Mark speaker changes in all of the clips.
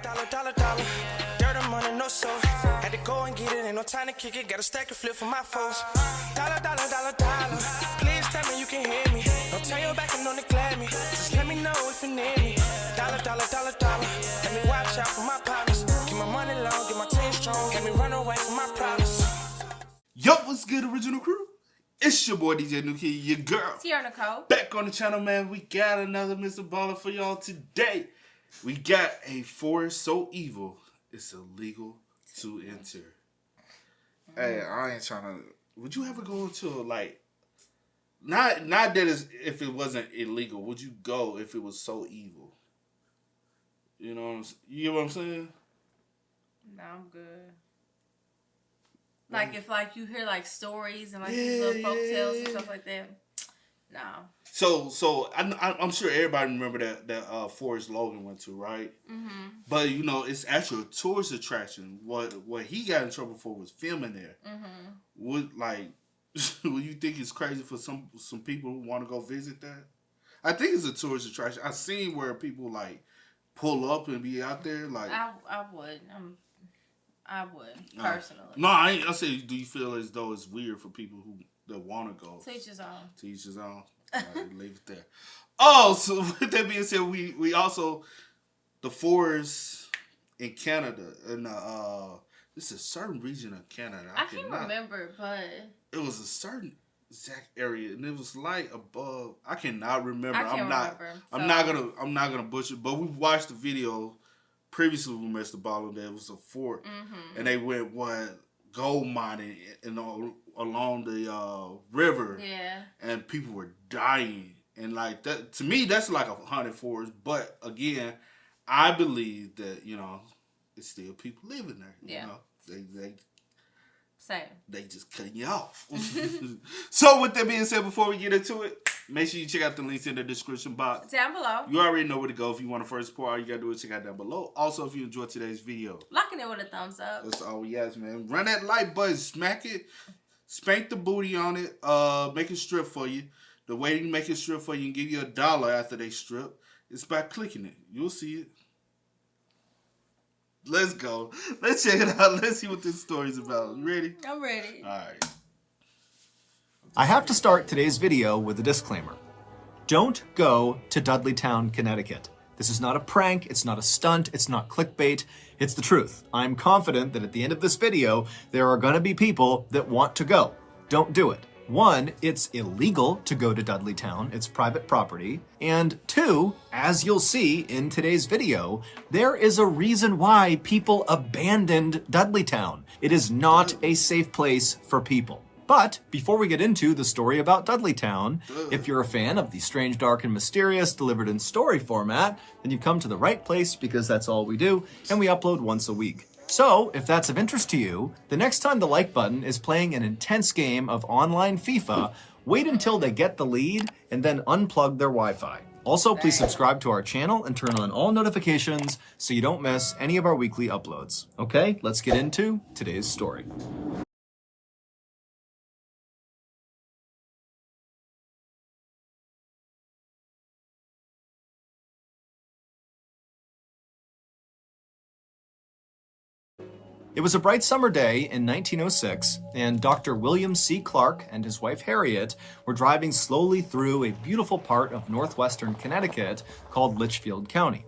Speaker 1: dollar. Dirt and money, no soul. Had to go and get it, ain't no time to kick it. Got a stack of flip for my foes. Dollar. Please tell me you can hear me. Don't turn your back and don't neglect me. Just let me know if you need me. Dollar. Let me watch out for my partners. Keep my money long, get my team strong. Let me run away from my problems.
Speaker 2: Yo, what's good, original crew? It's your boy DJ New Kid, your girl.
Speaker 3: Sierra Nicole.
Speaker 2: Back on the channel, man. We got another Mr. Ballen for y'all today. We got a forest so evil, it's illegal to enter. Hey, I ain't trying to. Would you ever go into like, not that it's, if it wasn't illegal, would you go if it was so evil? You know what I'm saying?
Speaker 3: No, I'm good. Like if like you hear like stories and like these little folk tales and stuff like that. No. So I'm sure everybody remember that Forrest Logan went to, right? Mm-hmm. But you know it's actually a tourist attraction. What he got in trouble for was filming there. Mm-hmm. Would you think it's crazy for some people who want to go visit that? I think it's a tourist attraction. I've seen where people like pull up and be out there like. I would. I would personally.
Speaker 2: No, I say, do you feel as though it's weird for people that want to go?
Speaker 3: Teach his own.
Speaker 2: Teach his own. All right, leave it there. Oh, so with that being said, we also the forest in Canada, and this is a certain region of Canada.
Speaker 3: I can't remember, but
Speaker 2: it was a certain exact area, and it was like above. I cannot remember.
Speaker 3: I'm
Speaker 2: not gonna butcher, but we watched the video previously with Mr. Ballen. There was a fort, and they went gold mining and along the river, and people were dying, and like that to me that's like a haunted forest. But again, I believe that it's still people living there. You know, they just cutting you off. So with that being said, before we get into it, make sure you check out the links in the description box
Speaker 3: down below.
Speaker 2: You already know where to go if you want to first support. All you gotta do is check out down below. Also, if you enjoyed today's video,
Speaker 3: liking it with a thumbs up.
Speaker 2: That's all we ask, man. Run that like button, smack it, spank the booty on it, make it strip for you. The way to make it strip for you and give you $1 after they strip is by clicking it. You'll see it. Let's go. Let's check it out. Let's see what this story's about. You ready?
Speaker 3: I'm ready.
Speaker 2: All right.
Speaker 4: I have to start today's video with a disclaimer. Don't go to Dudleytown, Connecticut. This is not a prank, it's not a stunt, it's not clickbait, it's the truth. I'm confident that at the end of this video, there are gonna be people that want to go. Don't do it. One, it's illegal to go to Dudleytown, it's private property. And two, as you'll see in today's video, there is a reason why people abandoned Dudleytown. It is not a safe place for people. But before we get into the story about Dudleytown, if you're a fan of the strange, dark, and mysterious delivered in story format, then you've come to the right place because that's all we do, and we upload once a week. So, if that's of interest to you, the next time the like button is playing an intense game of online FIFA, wait until they get the lead and then unplug their Wi-Fi. Also, please subscribe to our channel and turn on all notifications so you don't miss any of our weekly uploads. Okay, let's get into today's story. It was a bright summer day in 1906, and Dr. William C. Clark and his wife Harriet were driving slowly through a beautiful part of northwestern Connecticut called Litchfield County.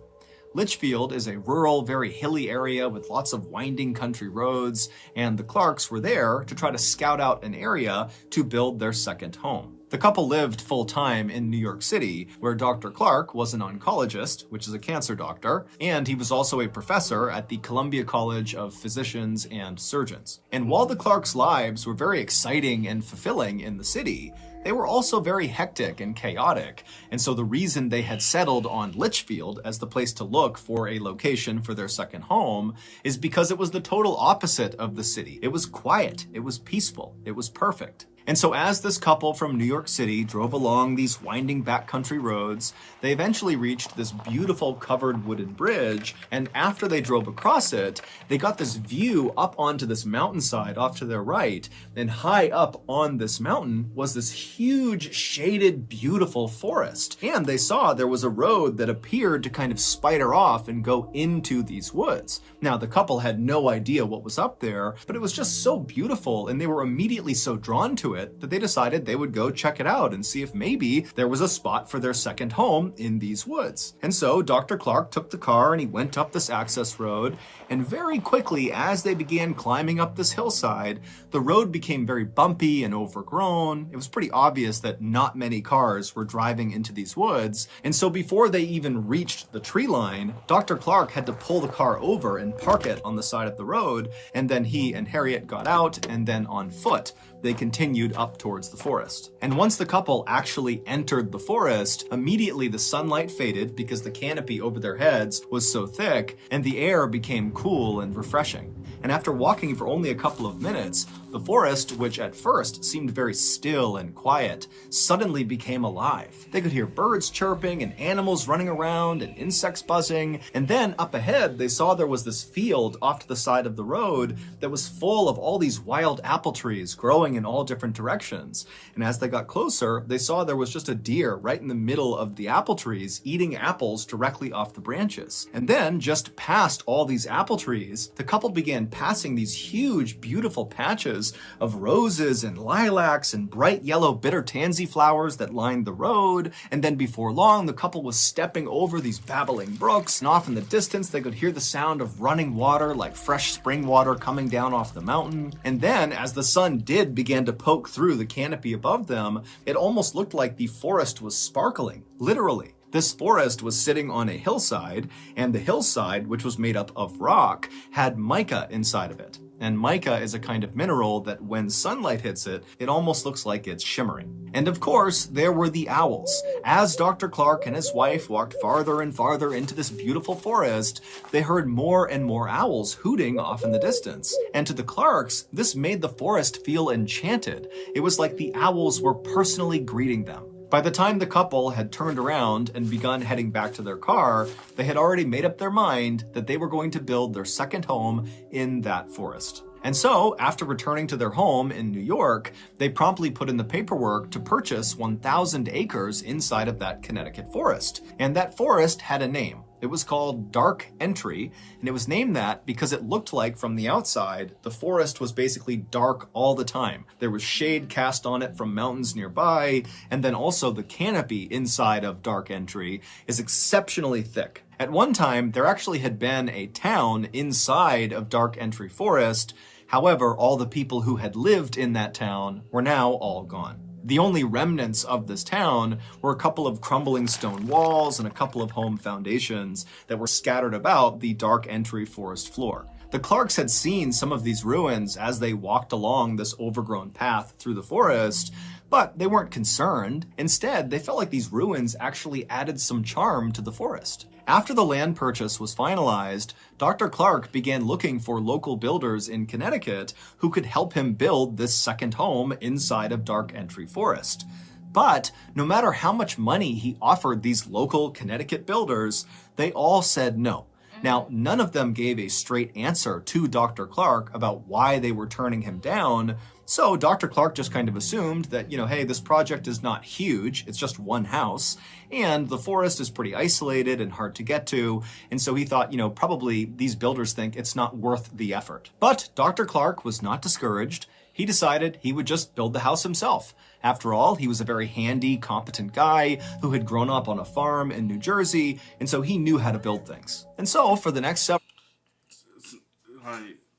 Speaker 4: Litchfield is a rural, very hilly area with lots of winding country roads, and the Clarks were there to try to scout out an area to build their second home. The couple lived full-time in New York City, where Dr. Clark was an oncologist, which is a cancer doctor, and he was also a professor at the Columbia College of Physicians and Surgeons. And while the Clarks' lives were very exciting and fulfilling in the city, they were also very hectic and chaotic, and so the reason they had settled on Litchfield as the place to look for a location for their second home is because it was the total opposite of the city. It was quiet, it was peaceful, it was perfect. And so as this couple from New York City drove along these winding backcountry roads, they eventually reached this beautiful covered wooden bridge, and after they drove across it, they got this view up onto this mountainside off to their right, and high up on this mountain was this huge, shaded, beautiful forest. And they saw there was a road that appeared to kind of spider off and go into these woods. Now, the couple had no idea what was up there, but it was just so beautiful, and they were immediately so drawn to it that they decided they would go check it out and see if maybe there was a spot for their second home in these woods. And so Dr. Clark took the car and he went up this access road, and very quickly as they began climbing up this hillside, the road became very bumpy and overgrown. It was pretty obvious that not many cars were driving into these woods, and so before they even reached the tree line, Dr. Clark had to pull the car over and park it on the side of the road, and then he and Harriet got out, and then on foot they continued up towards the forest. And once the couple actually entered the forest, immediately the sunlight faded because the canopy over their heads was so thick, and the air became cool and refreshing. And after walking for only a couple of minutes, the forest, which at first seemed very still and quiet, suddenly became alive. They could hear birds chirping and animals running around and insects buzzing. And then up ahead, they saw there was this field off to the side of the road that was full of all these wild apple trees growing in all different directions. And as they got closer, they saw there was just a deer right in the middle of the apple trees eating apples directly off the branches. And then just past all these apple trees, the couple began passing these huge, beautiful patches of roses and lilacs and bright yellow bitter tansy flowers that lined the road. And then before long, the couple was stepping over these babbling brooks, and off in the distance, they could hear the sound of running water like fresh spring water coming down off the mountain. And then as the sun did begin to poke through the canopy above them, it almost looked like the forest was sparkling, literally. This forest was sitting on a hillside, and the hillside, which was made up of rock, had mica inside of it. And mica is a kind of mineral that when sunlight hits it, it almost looks like it's shimmering. And of course, there were the owls. As Dr. Clark and his wife walked farther and farther into this beautiful forest, they heard more and more owls hooting off in the distance. And to the Clarks, this made the forest feel enchanted. It was like the owls were personally greeting them. By the time the couple had turned around and begun heading back to their car, they had already made up their mind that they were going to build their second home in that forest. And so, after returning to their home in New York, they promptly put in the paperwork to purchase 1,000 acres inside of that Connecticut forest. And that forest had a name. It was called Dark Entry, and it was named that because it looked like from the outside, the forest was basically dark all the time. There was shade cast on it from mountains nearby, and then also the canopy inside of Dark Entry is exceptionally thick. At one time, there actually had been a town inside of Dark Entry Forest. However, all the people who had lived in that town were now all gone. The only remnants of this town were a couple of crumbling stone walls and a couple of home foundations that were scattered about the Dark Entry forest floor. The Clarks had seen some of these ruins as they walked along this overgrown path through the forest, but they weren't concerned. Instead, they felt like these ruins actually added some charm to the forest. After the land purchase was finalized, Dr. Clark began looking for local builders in Connecticut who could help him build this second home inside of Dark Entry Forest. But no matter how much money he offered these local Connecticut builders, they all said no. Now, none of them gave a straight answer to Dr. Clark about why they were turning him down. So Dr. Clark just kind of assumed that, hey, this project is not huge. It's just one house. And the forest is pretty isolated and hard to get to. And so he thought, probably these builders think it's not worth the effort. But Dr. Clark was not discouraged. He decided he would just build the house himself. After all, he was a very handy, competent guy who had grown up on a farm in New Jersey, and so he knew how to build things. And so, for the next several...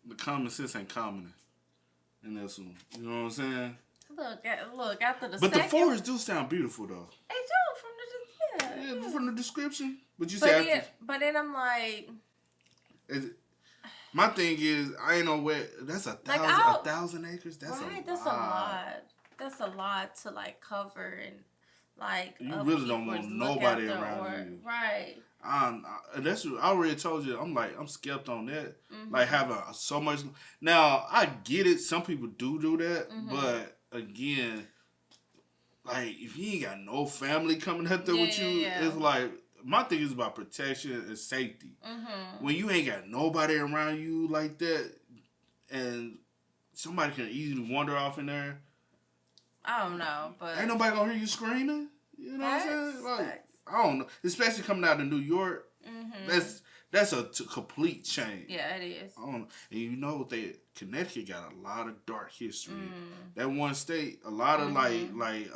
Speaker 2: the common sense ain't common in this one. You know what I'm saying?
Speaker 3: Look, after the
Speaker 2: But the forests do sound beautiful, though.
Speaker 3: They do,
Speaker 2: from the description. But you
Speaker 3: but then I'm like...
Speaker 2: My thing is, I ain't know where... That's a thousand acres? That's
Speaker 3: right,
Speaker 2: a lot.
Speaker 3: That's a lot. That's a lot to, cover and,
Speaker 2: You really don't want nobody around you.
Speaker 3: Right.
Speaker 2: That's what I already told you. I'm skeptical on that. Mm-hmm. Having so much... Now, I get it. Some people do that. Mm-hmm. But again, like, if you ain't got no family coming up there with you, it's like, my thing is about protection and safety. Mm-hmm. When you ain't got nobody around you like that, and somebody can easily wander off in there. I don't know, but ain't nobody gonna hear you screaming. You know what I'm saying? Like, I don't know. Especially coming out of New York, that's a complete change. Yeah, it is. I don't know. And you know, Connecticut got a lot of dark history. That one state, a lot of like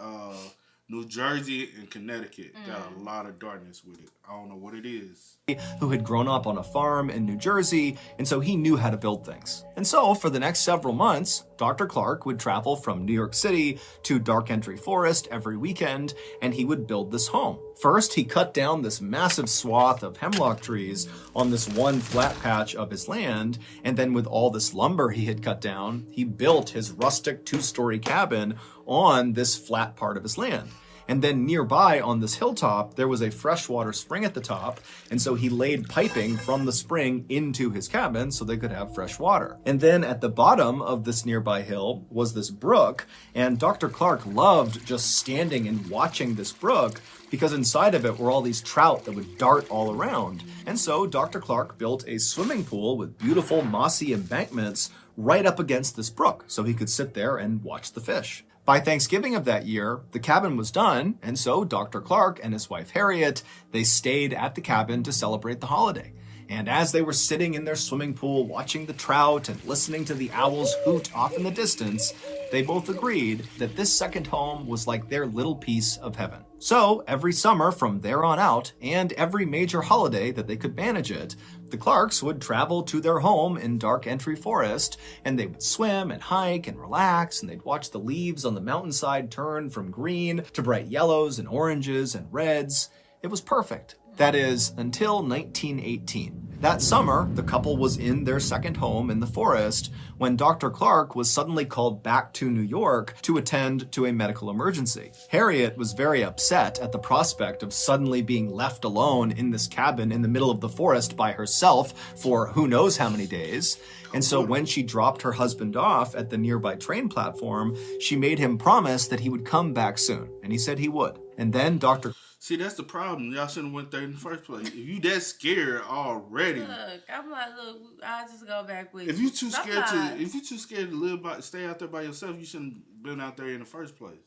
Speaker 2: New Jersey and Connecticut got a lot of darkness with it. I don't know what it is.
Speaker 4: Who had grown up on a farm in New Jersey, and so he knew how to build things. And so, for the next several months, Dr. Clark would travel from New York City to Dark Entry Forest every weekend, and he would build this home. First, he cut down this massive swath of hemlock trees on this one flat patch of his land, and then with all this lumber he had cut down, he built his rustic two-story cabin on this flat part of his land. And then nearby on this hilltop, there was a freshwater spring at the top, and so he laid piping from the spring into his cabin so they could have fresh water. And then at the bottom of this nearby hill was this brook, and Dr. Clark loved just standing and watching this brook because inside of it were all these trout that would dart all around. And so Dr. Clark built a swimming pool with beautiful mossy embankments right up against this brook so he could sit there and watch the fish. By Thanksgiving of that year, the cabin was done, and so Dr. Clark and his wife Harriet, they stayed at the cabin to celebrate the holiday. And as they were sitting in their swimming pool watching the trout and listening to the owls hoot off in the distance, they both agreed that this second home was like their little piece of heaven. So every summer from there on out, and every major holiday that they could manage it, the Clarks would travel to their home in Dark Entry Forest, and they would swim and hike and relax, and they'd watch the leaves on the mountainside turn from green to bright yellows and oranges and reds. It was perfect. That is, until 1918. That summer, the couple was in their second home in the forest when Dr. Clark was suddenly called back to New York to attend to a medical emergency. Harriet was very upset at the prospect of suddenly being left alone in this cabin in the middle of the forest by herself for who knows how many days. And so when she dropped her husband off at the nearby train platform, she made him promise that he would come back soon. And he said he would. And then Dr.
Speaker 2: See, that's the problem. Y'all shouldn't have went there in the first place. If you that scared already,
Speaker 3: I'll just go back with you.
Speaker 2: If you too scared to stay out there by yourself, you shouldn't have been out there in the first place.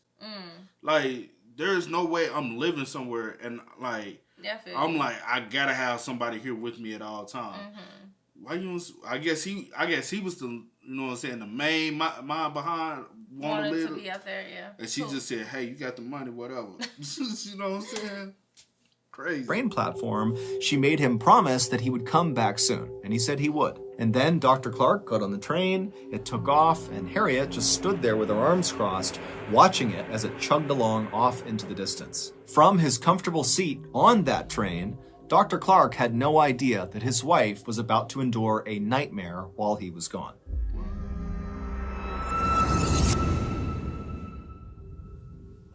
Speaker 2: Like, there's no way I'm living somewhere and like definitely. I'm like, I gotta have somebody here with me at all times. Why you? I guess he was the, you know what I'm saying, the main mind behind wanted to be out there, yeah. And she just said, "Hey, you got the money, whatever." You know what I'm saying? Crazy.
Speaker 4: Train platform, she made him promise that he would come back soon, and he said he would. And then Dr. Clark got on the train, it took off, and Harriet just stood there with her arms crossed, watching it as it chugged along off into the distance. From his comfortable seat on that train, Dr. Clark had no idea that his wife was about to endure a nightmare while he was gone.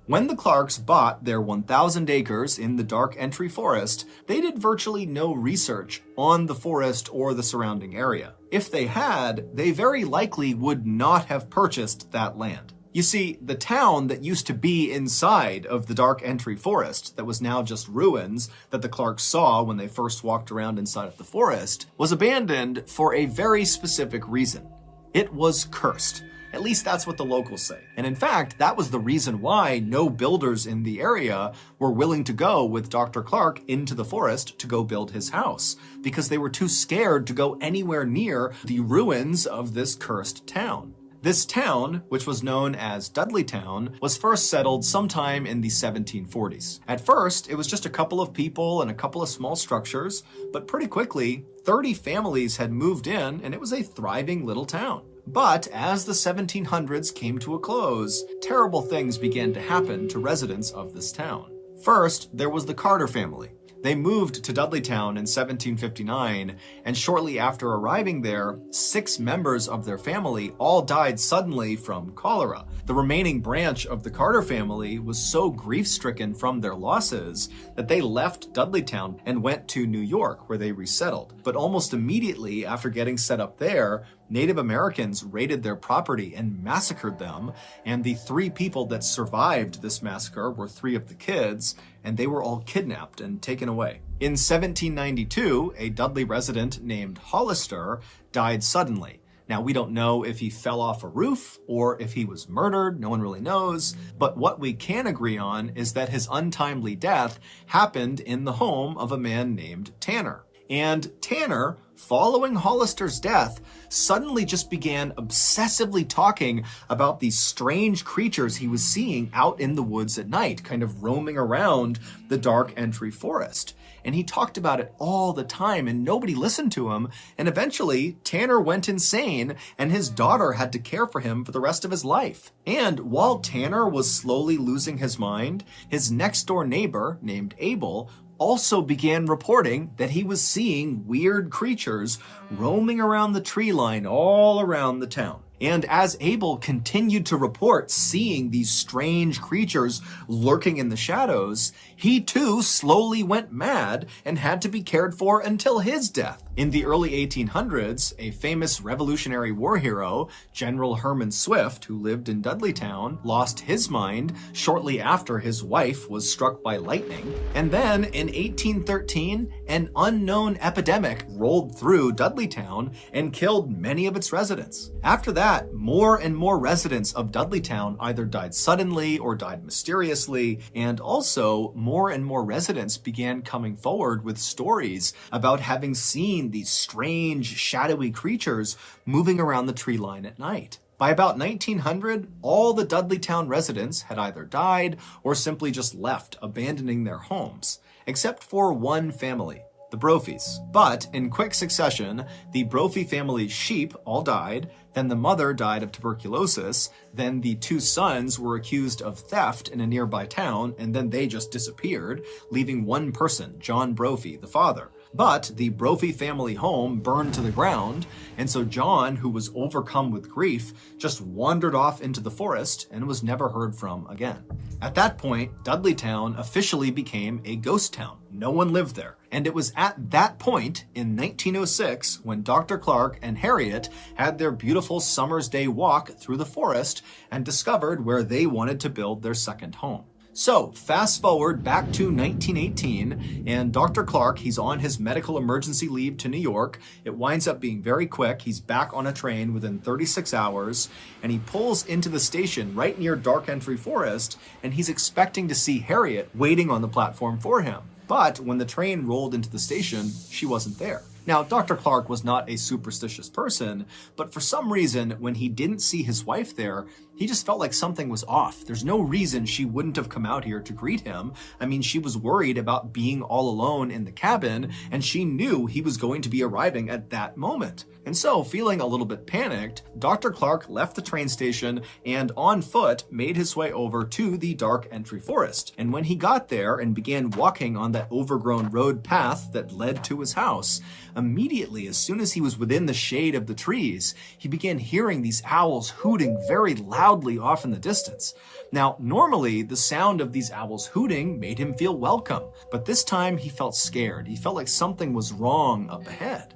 Speaker 4: When the Clarks bought their 1,000 acres in the Dark Entry Forest, they did virtually no research on the forest or the surrounding area. If they had, they very likely would not have purchased that land. You see, the town that used to be inside of the Dark Entry Forest, that was now just ruins that the Clarks saw when they first walked around inside of the forest, was abandoned for a very specific reason. It was cursed. At least that's what the locals say. And in fact, that was the reason why no builders in the area were willing to go with Dr. Clark into the forest to go build his house, because they were too scared to go anywhere near the ruins of this cursed town. This town, which was known as Dudleytown, was first settled sometime in the 1740s. At first, it was just a couple of people and a couple of small structures, but pretty quickly, 30 families had moved in, and it was a thriving little town. But as the 1700s came to a close, terrible things began to happen to residents of this town. First, there was the Carter family. They moved to Dudleytown in 1759, and shortly after arriving there, 6 members of their family all died suddenly from cholera. The remaining branch of the Carter family was so grief-stricken from their losses that they left Dudleytown and went to New York, where they resettled. But almost immediately after getting set up there, Native Americans raided their property and massacred them, and the 3 people that survived this massacre were 3 of the kids, and they were all kidnapped and taken away. In 1792, a Dudley resident named Hollister died suddenly. Now, we don't know if he fell off a roof or if he was murdered. No one really knows. But what we can agree on is that his untimely death happened in the home of a man named Tanner. And Tanner, following Hollister's death, suddenly just began obsessively talking about these strange creatures he was seeing out in the woods at night, kind of roaming around the dark entry forest. And he talked about it all the time, and nobody listened to him. And eventually, Tanner went insane, and his daughter had to care for him for the rest of his life. And while Tanner was slowly losing his mind, his next-door neighbor, named Abel, also began reporting that he was seeing weird creatures roaming around the tree line all around the town. And as Abel continued to report seeing these strange creatures lurking in the shadows, he too slowly went mad and had to be cared for until his death. In the early 1800s, a famous Revolutionary War hero, General Herman Swift, who lived in Dudleytown, lost his mind shortly after his wife was struck by lightning. And then in 1813, an unknown epidemic rolled through Dudleytown and killed many of its residents. After that, more and more residents of Dudleytown either died suddenly or died mysteriously, and also more and more residents began coming forward with stories about having seen these strange, shadowy creatures moving around the tree line at night. By about 1900, all the Dudleytown residents had either died or simply just left, abandoning their homes, except for one family, the Brophies. But in quick succession, the Brophy family's sheep all died, then the mother died of tuberculosis, then the 2 sons were accused of theft in a nearby town, and then they just disappeared, leaving one person, John Brophy, the father. But the Brophy family home burned to the ground, and so John, who was overcome with grief, just wandered off into the forest and was never heard from again. At that point, Dudleytown officially became a ghost town. No one lived there. And it was at that point, in 1906, when Dr. Clark and Harriet had their beautiful summer's day walk through the forest and discovered where they wanted to build their second home. So, fast forward back to 1918, and Dr. Clark, he's on his medical emergency leave to New York. It winds up being very quick. He's back on a train within 36 hours, and he pulls into the station right near Dark Entry Forest, and he's expecting to see Harriet waiting on the platform for him. But when the train rolled into the station, she wasn't there. Now, Dr. Clark was not a superstitious person, but for some reason, when he didn't see his wife there, he just felt like something was off. There's no reason she wouldn't have come out here to greet him. I mean, she was worried about being all alone in the cabin, and she knew he was going to be arriving at that moment. And so, feeling a little bit panicked, Dr. Clark left the train station and on foot made his way over to the Dark Entry Forest. And when he got there and began walking on that overgrown road path that led to his house, immediately, as soon as he was within the shade of the trees, he began hearing these owls hooting very loudly off in the distance. Now, normally, the sound of these owls hooting made him feel welcome, but this time he felt scared. He felt like something was wrong up ahead.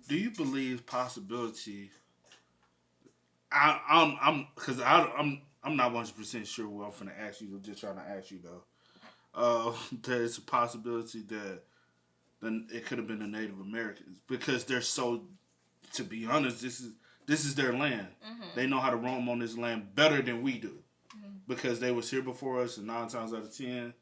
Speaker 2: Do you believe possibility? I'm not 100% sure what I'm finna ask you. I'm just trying to ask you though. There's a possibility that then it could have been the Native Americans because they're so. To be honest, this is their land. Mm-hmm. They know how to roam on this land better than we do because they was here before us, and 9 times out of 10,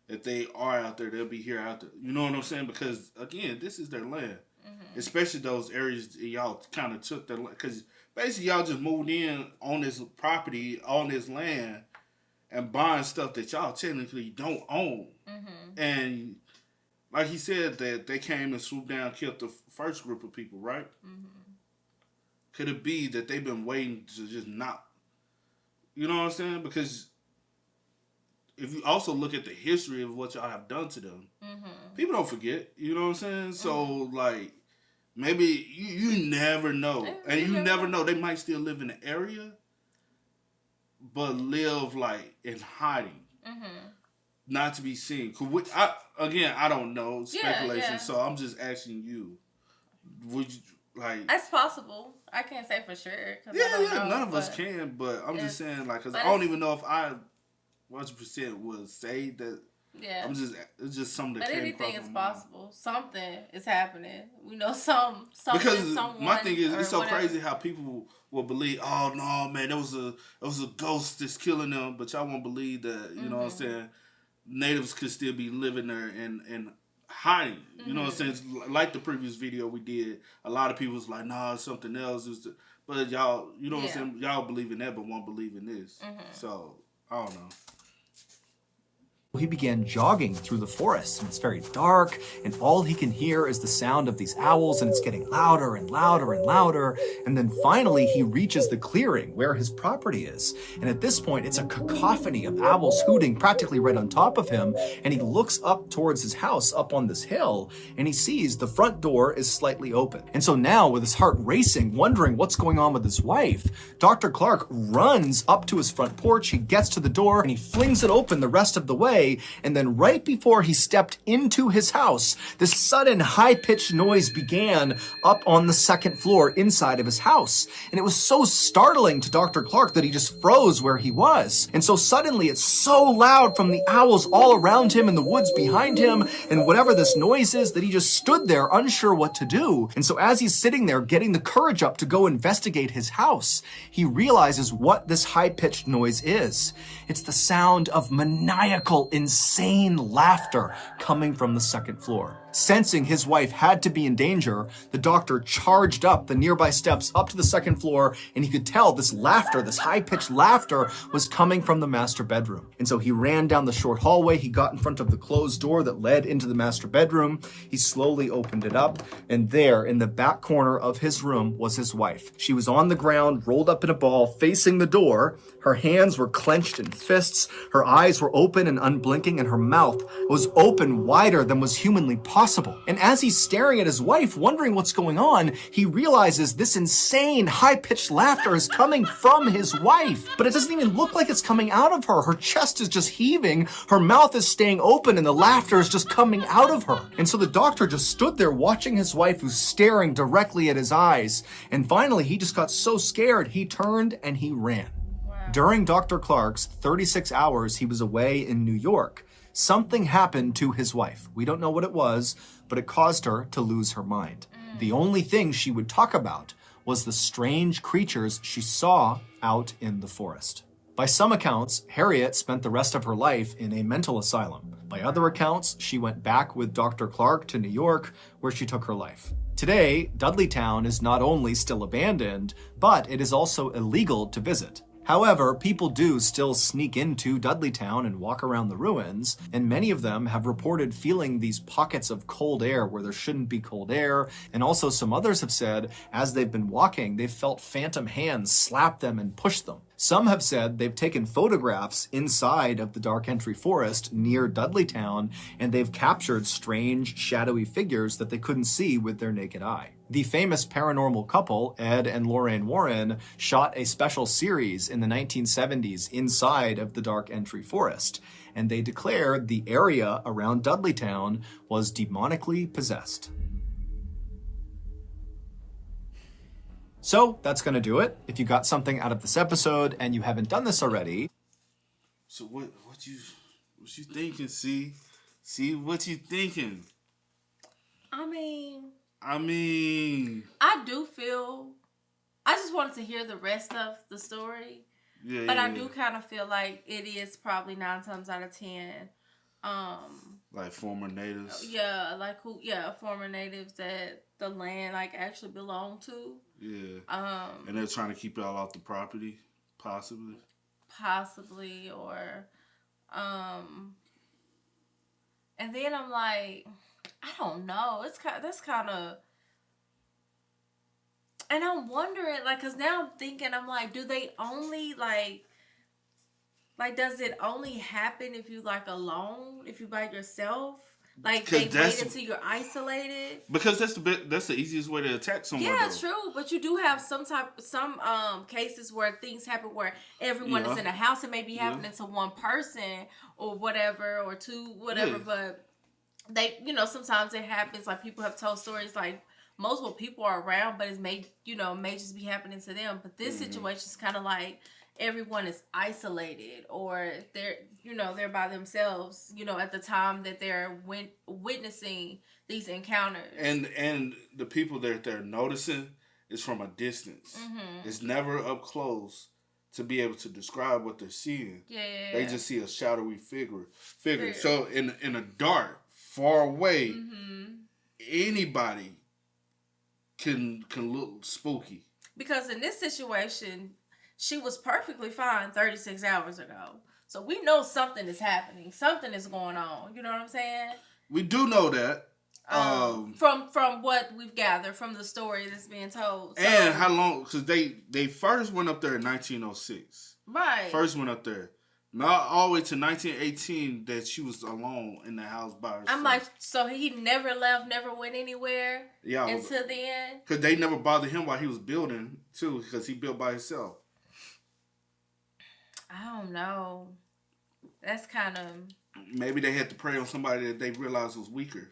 Speaker 2: if they are out there, they'll be here out there. You know what I'm saying? Because again, this is their land. Mm-hmm. Especially those areas that y'all kind of took their land. Because basically y'all just moved in on this property, on this land, and buying stuff that y'all technically don't own. Mm-hmm. And like he said, that they came and swooped down, killed the first group of people, right? Mm-hmm. Could it be that they've been waiting to just not... You know what I'm saying? Because if you also look at the history of what y'all have done to them, people don't forget. You know what I'm saying? So, like, maybe you never know. And you never know. They might still live in the area, but live, like, in hiding. Not to be seen. I don't know. Speculation. Yeah. So, I'm just asking you, Like,
Speaker 3: that's possible. I can't say for sure.
Speaker 2: None of us can. But I'm just saying, like, because I don't even know if I 100% would say that.
Speaker 3: Yeah.
Speaker 2: It's just something that
Speaker 3: but
Speaker 2: came
Speaker 3: anything
Speaker 2: across
Speaker 3: is
Speaker 2: my mind.
Speaker 3: possible. Something is happening. We know something.
Speaker 2: Because
Speaker 3: someone,
Speaker 2: my thing is, it's so
Speaker 3: whatever.
Speaker 2: crazy how people will believe, oh no, man, it was a ghost that's killing them, but y'all won't believe that. You know what I'm saying? Natives could still be living there and hiding. You know what I'm saying? It's like the previous video we did. A lot of people was like, nah, it's something else. But y'all, you know what I'm saying? Y'all believe in that, but won't believe in this. So I don't know.
Speaker 4: He began jogging through the forest, and it's very dark, and all he can hear is the sound of these owls, and it's getting louder and louder and louder. And then finally, he reaches the clearing where his property is. And at this point, it's a cacophony of owls hooting practically right on top of him. And he looks up towards his house up on this hill, and he sees the front door is slightly open. And so now, with his heart racing, wondering what's going on with his wife, Dr. Clark runs up to his front porch. He gets to the door, and he flings it open the rest of the way. And then right before he stepped into his house, this sudden high-pitched noise began up on the second floor inside of his house. And it was so startling to Dr. Clark that he just froze where he was. And so suddenly it's so loud from the owls all around him and the woods behind him and whatever this noise is that he just stood there unsure what to do. And so as he's sitting there getting the courage up to go investigate his house, he realizes what this high-pitched noise is. It's the sound of maniacal, insane laughter coming from the second floor. Sensing his wife had to be in danger, the doctor charged up the nearby steps up to the second floor, and he could tell this laughter, this high-pitched laughter, was coming from the master bedroom. And so he ran down the short hallway, he got in front of the closed door that led into the master bedroom, he slowly opened it up, and there, in the back corner of his room, was his wife. She was on the ground, rolled up in a ball, facing the door. Her hands were clenched in fists, her eyes were open and unblinking, and her mouth was open wider than was humanly possible. And as he's staring at his wife, wondering what's going on, he realizes this insane, high-pitched laughter is coming from his wife. But it doesn't even look like it's coming out of her. Her chest is just heaving, her mouth is staying open, and the laughter is just coming out of her. And so the doctor just stood there watching his wife, who's staring directly at his eyes. And finally, he just got so scared, he turned and he ran. During Dr. Clark's 36 hours he was away in New York, something happened to his wife. We don't know what it was, but it caused her to lose her mind. The only thing she would talk about was the strange creatures she saw out in the forest. By some accounts, Harriet spent the rest of her life in a mental asylum. By other accounts, she went back with Dr. Clark to New York, where she took her life. Today, Dudleytown is not only still abandoned, but it is also illegal to visit. However, people do still sneak into Dudleytown and walk around the ruins, and many of them have reported feeling these pockets of cold air where there shouldn't be cold air, and also some others have said, as they've been walking, they've felt phantom hands slap them and push them. Some have said they've taken photographs inside of the Dark Entry Forest near Dudleytown, and they've captured strange, shadowy figures that they couldn't see with their naked eye. The famous paranormal couple, Ed and Lorraine Warren, shot a special series in the 1970s inside of the Dark Entry Forest, and they declared the area around Dudleytown was demonically possessed. So that's going to do it. If you got something out of this episode and you haven't done this already.
Speaker 2: So what you thinking, see? See what you thinking?
Speaker 3: I mean,
Speaker 2: I
Speaker 3: do feel, I just wanted to hear the rest of the story. Yeah, but I do kind of feel like it is probably 9 times out of 10.
Speaker 2: Like former natives.
Speaker 3: Yeah, former natives that the land like actually belonged to.
Speaker 2: Yeah. And they're trying to keep y'all off the property, possibly. Possibly,
Speaker 3: or, and then I'm like, I don't know. That's kind of, and I'm wondering, like, cause now I'm thinking, I'm like, do they only like, does it only happen if you like alone, if you by yourself? Like they wait until you're isolated.
Speaker 2: Because that's the easiest way to attack someone.
Speaker 3: Yeah, though. True. But you do have some cases where things happen where everyone is in a house. It may be happening to one person or whatever, or two, whatever. Yeah. But they, sometimes it happens. Like people have told stories like multiple people are around, but it may just be happening to them. But this situation is kind of like everyone is isolated, or they're by themselves, at the time that they're witnessing these encounters.
Speaker 2: And the people that they're noticing is from a distance. It's never up close to be able to describe what they're seeing.
Speaker 3: Yeah.
Speaker 2: They just see a shadowy figure. So in a dark, far away, anybody can look spooky.
Speaker 3: Because in this situation, she was perfectly fine 36 hours ago. So we know something is happening. Something is going on. You know what I'm saying?
Speaker 2: We do know that.
Speaker 3: From what we've gathered from the story that's being told. So,
Speaker 2: and how long, because they first went up there in 1906.
Speaker 3: Right.
Speaker 2: First went up there. Not all the way to 1918 that she was alone in the house by herself.
Speaker 3: I'm like, so he never left, never went anywhere until then?
Speaker 2: Because they never bothered him while he was building, too, because he built by himself.
Speaker 3: I don't know. That's kind of...
Speaker 2: Maybe they had to prey on somebody that they realized was weaker.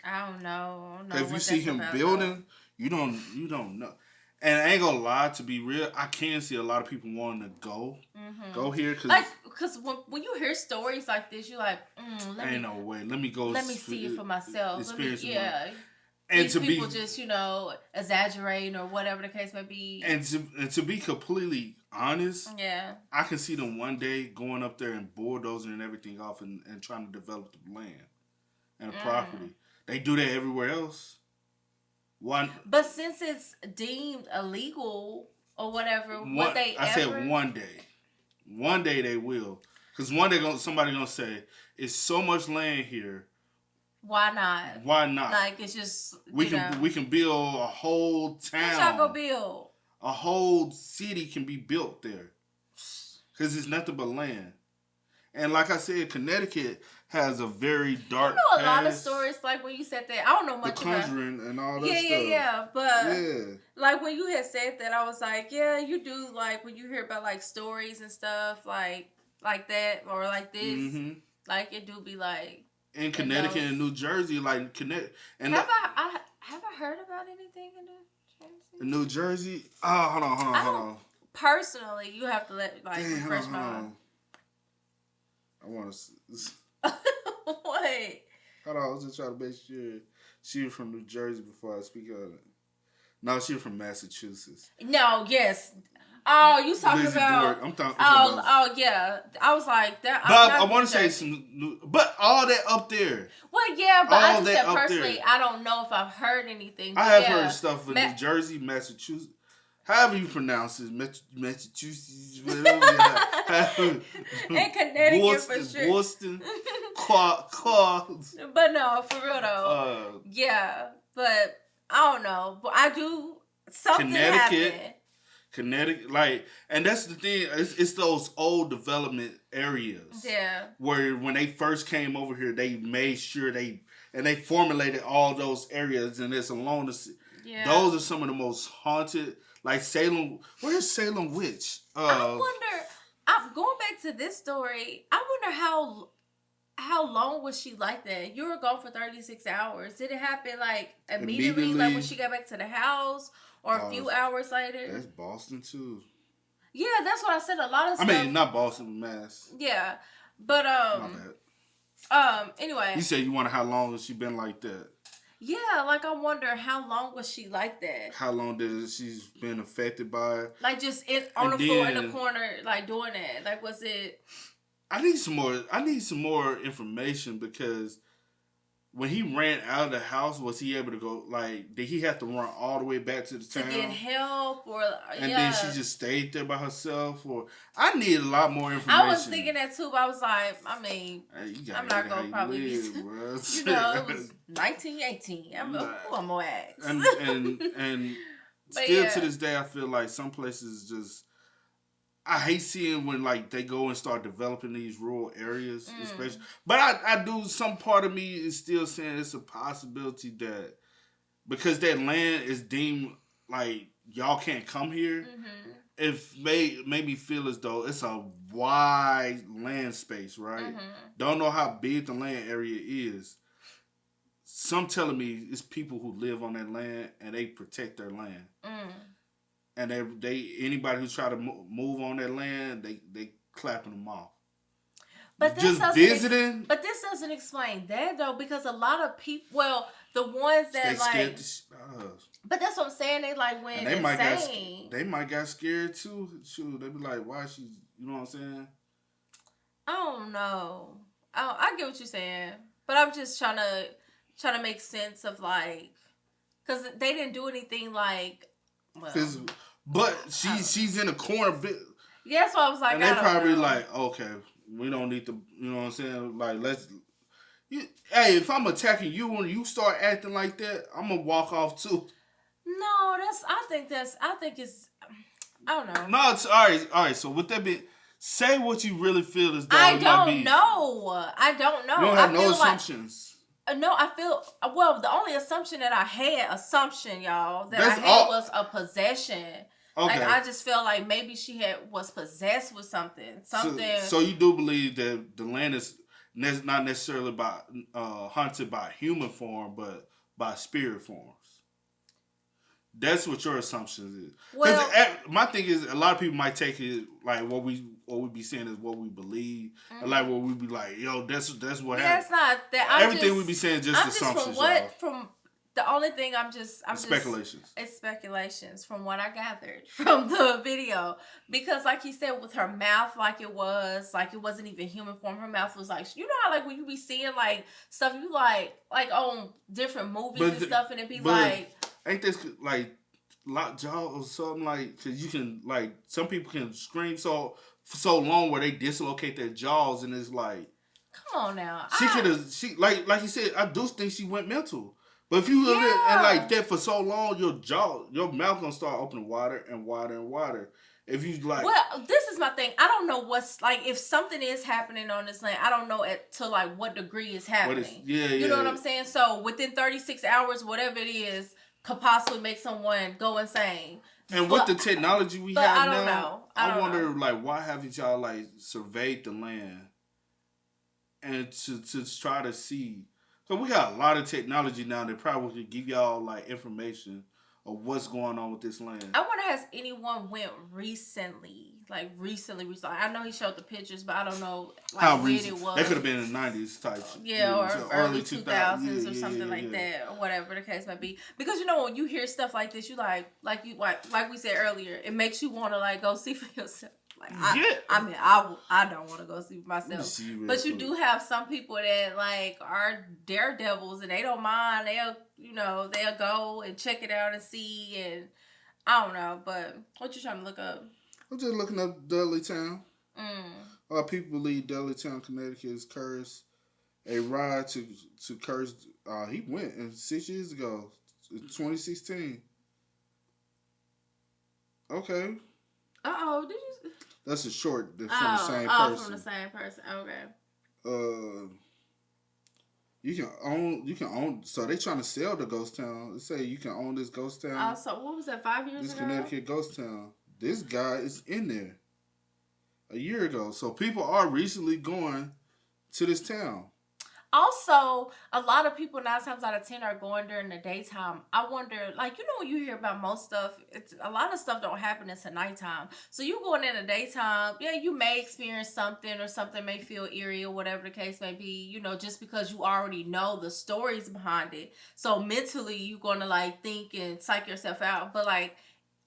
Speaker 3: I don't know.
Speaker 2: If you see him building, you don't know. And I ain't gonna lie, to be real, I can see a lot of people wanting to go here.
Speaker 3: Because when you hear stories like this, you're like,
Speaker 2: ain't no way. Let me go.
Speaker 3: Let me see it for myself.
Speaker 2: Experience
Speaker 3: And these people just, exaggerating or whatever the case may be.
Speaker 2: And to be completely honest,
Speaker 3: I
Speaker 2: can see them one day going up there and bulldozing and everything off and trying to develop the land and the property. They do that everywhere else.
Speaker 3: But since it's deemed illegal or whatever,
Speaker 2: I said one day. One day they will. Because one day somebody gonna say, it's so much land here.
Speaker 3: Why not?
Speaker 2: Why not?
Speaker 3: Like, it's just,
Speaker 2: we can build a whole town.
Speaker 3: What y'all go build?
Speaker 2: A whole city can be built there. Because it's nothing but land. And like I said, Connecticut has a very dark
Speaker 3: past. Lot of stories, like when you said that, I don't know much about.
Speaker 2: The Conjuring and all that stuff.
Speaker 3: Yeah. But, like, when you had said that, I was like, yeah, you do, like, when you hear about, like, stories and stuff, like that, or like this, like, it do be, like...
Speaker 2: In Connecticut and New Jersey, like, Connecticut...
Speaker 3: Have I heard about anything in New Jersey?
Speaker 2: In New Jersey? Oh, hold on.
Speaker 3: Personally, you have to refresh my mind.
Speaker 2: I want to...
Speaker 3: What?
Speaker 2: Hold on, I was just trying to make sure she was from New Jersey before I speak on it. No, she was from Massachusetts.
Speaker 3: No, yes. Oh, you talking
Speaker 2: Lizzie
Speaker 3: about...
Speaker 2: I'm talking
Speaker 3: oh, yeah. I was like... that.
Speaker 2: But I want to say some... But all that up there.
Speaker 3: Well, yeah, but I just said personally, I don't know if I've heard anything.
Speaker 2: I have heard stuff in New Jersey, Massachusetts. However you pronounce it, Massachusetts, whatever.
Speaker 3: In Connecticut,
Speaker 2: Boston,
Speaker 3: for sure.
Speaker 2: Boston,
Speaker 3: But no, for real though. But I don't know. But I do, something happened.
Speaker 2: Connecticut, like, and that's the thing, it's those old development areas.
Speaker 3: Yeah.
Speaker 2: Where when they first came over here, they made sure they formulated all those areas, and it's along the... Yeah. Those are some of the most haunted... Like Salem, where's Salem Witch?
Speaker 3: I wonder. I'm going back to this story. I wonder how long was she like that? You were gone for 36 hours. Did it happen like immediately, like when she got back to the house, or a few hours later?
Speaker 2: That's Boston too.
Speaker 3: Yeah, that's what I said. A lot of stuff.
Speaker 2: I mean, not Boston, Mass.
Speaker 3: Yeah, but
Speaker 2: My bad.
Speaker 3: Anyway.
Speaker 2: You said you wonder how long has she been like that?
Speaker 3: Yeah, like I wonder how long was she like that?
Speaker 2: How long did she's been affected by it?
Speaker 3: Like just on the floor in the corner, like doing that. Like was it?
Speaker 2: I need some more information, because when he ran out of the house, was he able to go? Like, did he have to run all the way back to the town
Speaker 3: to get help, or
Speaker 2: then she just stayed there by herself? Or I need a lot more information.
Speaker 3: I was thinking that too, but I was like, I mean, I'm not gonna probably be. It was 1918. Who I'm gonna ask?
Speaker 2: And still to this day, I feel like some places just. I hate seeing when like they go and start developing these rural areas, especially. But I do. Some part of me is still saying it's a possibility that because that land is deemed like y'all can't come here. It made me feel as though it's a wide land space, right? Don't know how big the land area is. some telling me it's people who live on that land and they protect their land. And they anybody who try to move on that land, they clapping them off.
Speaker 3: But
Speaker 2: just visiting.
Speaker 3: But this doesn't explain that though, because a lot of people, well, the ones that like, but that's what I'm saying. They like went insane.
Speaker 2: They might got scared too. Shoot, they be like, why she? You know what I'm saying?
Speaker 3: I don't know. I get what you're saying, but I'm just trying to make sense of like, because they didn't do anything like, well, physical.
Speaker 2: But she's in a corner.
Speaker 3: Yeah, that's why I was like,
Speaker 2: and they probably like, okay, we don't need to. You know what I'm saying? Like, hey, if I'm attacking you and you start acting like that, I'm gonna walk off too.
Speaker 3: No, I think it's, I don't know.
Speaker 2: No, it's all right. So with that being, say what you really feel is that
Speaker 3: I don't know. I don't know.
Speaker 2: You don't have no assumptions.
Speaker 3: No, I feel, well, the only assumption that I had, y'all, was a possession. Okay. Like, I just felt like maybe she was possessed with something.
Speaker 2: So you do believe that the land is not necessarily hunted by human form, but by spirit forms. That's what your assumption is. Well, my thing is, a lot of people might take it like what we be saying is what we believe, and like what we be like, yo, that's what happened.
Speaker 3: That's not that.
Speaker 2: Everything we be saying is just assumptions.
Speaker 3: From the only thing I'm
Speaker 2: speculations.
Speaker 3: It's speculations from what I gathered from the video, because like he said, with her mouth, like it wasn't even human form. Her mouth was like, you know how like when you be seeing like stuff you like on different movies and stuff, and it be like.
Speaker 2: Ain't this like lockjaw or something like? Because you can like some people can scream so long where they dislocate their jaws, and it's like,
Speaker 3: come on now.
Speaker 2: She like you said, I do think she went mental. But if you live and like that for so long, your mouth gonna start opening wider and wider and wider. If you like,
Speaker 3: well, this is my thing. I don't know what's like if something is happening on this land. I don't know to like what degree is happening. You know what I'm saying? So within 36 hours, whatever it is, could possibly make someone go insane.
Speaker 2: And with the technology we have now,
Speaker 3: I
Speaker 2: wonder like why haven't y'all like surveyed the land and to try to see? So we got a lot of technology now that probably could give y'all like information of what's going on with this land.
Speaker 3: I wonder has anyone went recently. I know he showed the pictures, but I don't know like how when it was.
Speaker 2: They could have been in the 90s type.
Speaker 3: Yeah, or early 2000s or something like that, or whatever the case might be. Because you know when you hear stuff like this, you like we said earlier, it makes you want to like go see for yourself. Like I don't want to go see for myself. But you do have some people that like are daredevils and they don't mind. They'll go and check it out and see, and I don't know. But what you trying to look up?
Speaker 2: I'm just looking up Dudleytown. People believe Dudleytown, Connecticut is cursed. A ride to cursed. He went 6 years ago, 2016. Okay.
Speaker 3: Did you?
Speaker 2: That's a short from the same person.
Speaker 3: From the same person. Okay.
Speaker 2: You can own. So they trying to sell the ghost town. They say you can own this ghost town.
Speaker 3: So what was that? 5 years
Speaker 2: this
Speaker 3: ago.
Speaker 2: This Connecticut ghost town. This guy is in there a year ago. So people are recently going to this town.
Speaker 3: Also, a lot of people 9 times out of 10 are going during the daytime. I wonder, like, when you hear about most stuff, a lot of stuff don't happen until nighttime. So you going in the daytime, yeah, you may experience something or something may feel eerie or whatever the case may be, just because you already know the stories behind it. So mentally, you're going to, like, think and psych yourself out. But, like,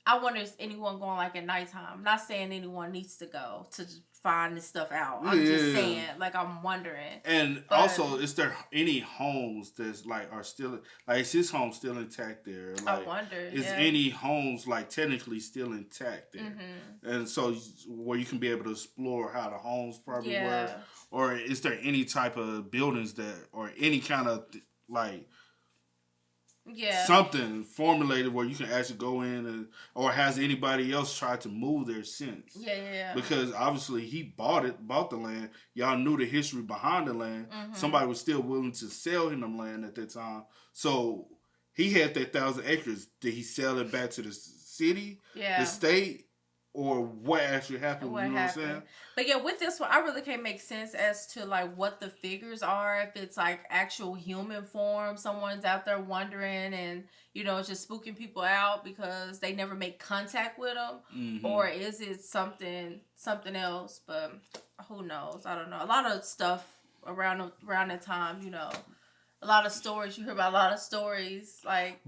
Speaker 3: I wonder if anyone going, like, at nighttime. I'm not saying anyone needs to go to find this stuff out. I'm just saying, like, I'm wondering.
Speaker 2: And also, is there any homes that's like are still like is his home still intact there? Like,
Speaker 3: I wonder.
Speaker 2: Is any homes like technically still intact there? Mm-hmm. And so where you can be able to explore how the homes probably were, or is there any type of buildings that or any kind of like. Something formulated where you can actually go in or has anybody else tried to move there since? Yeah. Because obviously he bought the land. Y'all knew the history behind the land. Mm-hmm. Somebody was still willing to sell him the land at that time. So he had that 1,000 acres. Did he sell it back to the city, the state, or what actually happened.
Speaker 3: What
Speaker 2: you know
Speaker 3: happened.
Speaker 2: what I'm saying?
Speaker 3: But yeah, with this one, I really can't make sense as to like what the figures are. If it's like actual human form, someone's out there wandering and it's just spooking people out because they never make contact with them, or is it something else? But who knows? I don't know. A lot of stuff around that time, a lot of stories. You hear about a lot of stories like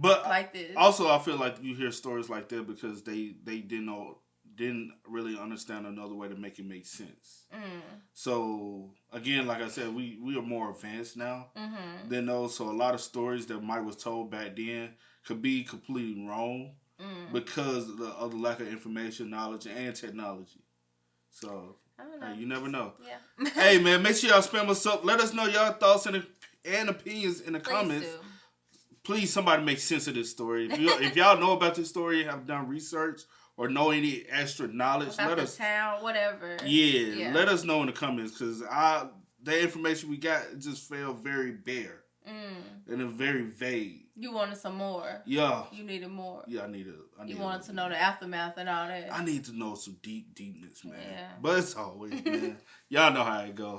Speaker 3: this.
Speaker 2: Also, I feel like you hear stories like that because they didn't really understand another way to make it make sense. So again, like I said, we are more advanced now than those. So a lot of stories that Mike was told back then could be completely wrong because of the lack of information, knowledge, and technology. So you never know.
Speaker 3: Yeah.
Speaker 2: Hey man, make sure y'all spam us up. Let us know y'all thoughts and opinions in the comments.
Speaker 3: Do.
Speaker 2: Please, somebody make sense of this story. If y'all know about this story, have done research, or know any extra knowledge,
Speaker 3: about
Speaker 2: let
Speaker 3: the
Speaker 2: us.
Speaker 3: Town, whatever.
Speaker 2: Yeah, let us know in the comments because the information we got just felt very bare and it's very vague.
Speaker 3: You wanted some more.
Speaker 2: Yeah.
Speaker 3: You needed more.
Speaker 2: Yeah, I need
Speaker 3: You wanted to know the aftermath and all that.
Speaker 2: I need to know some deepness, man.
Speaker 3: Yeah.
Speaker 2: But it's always, man. Y'all know how it go.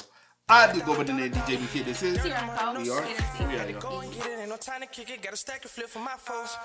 Speaker 2: I do go by the name DJ B Kid. This is.
Speaker 3: Here I go.
Speaker 2: We are.
Speaker 3: Get it, see.
Speaker 2: We are.
Speaker 1: Go and get it, ain't no time to kick it. Got a stack of flip for my foes.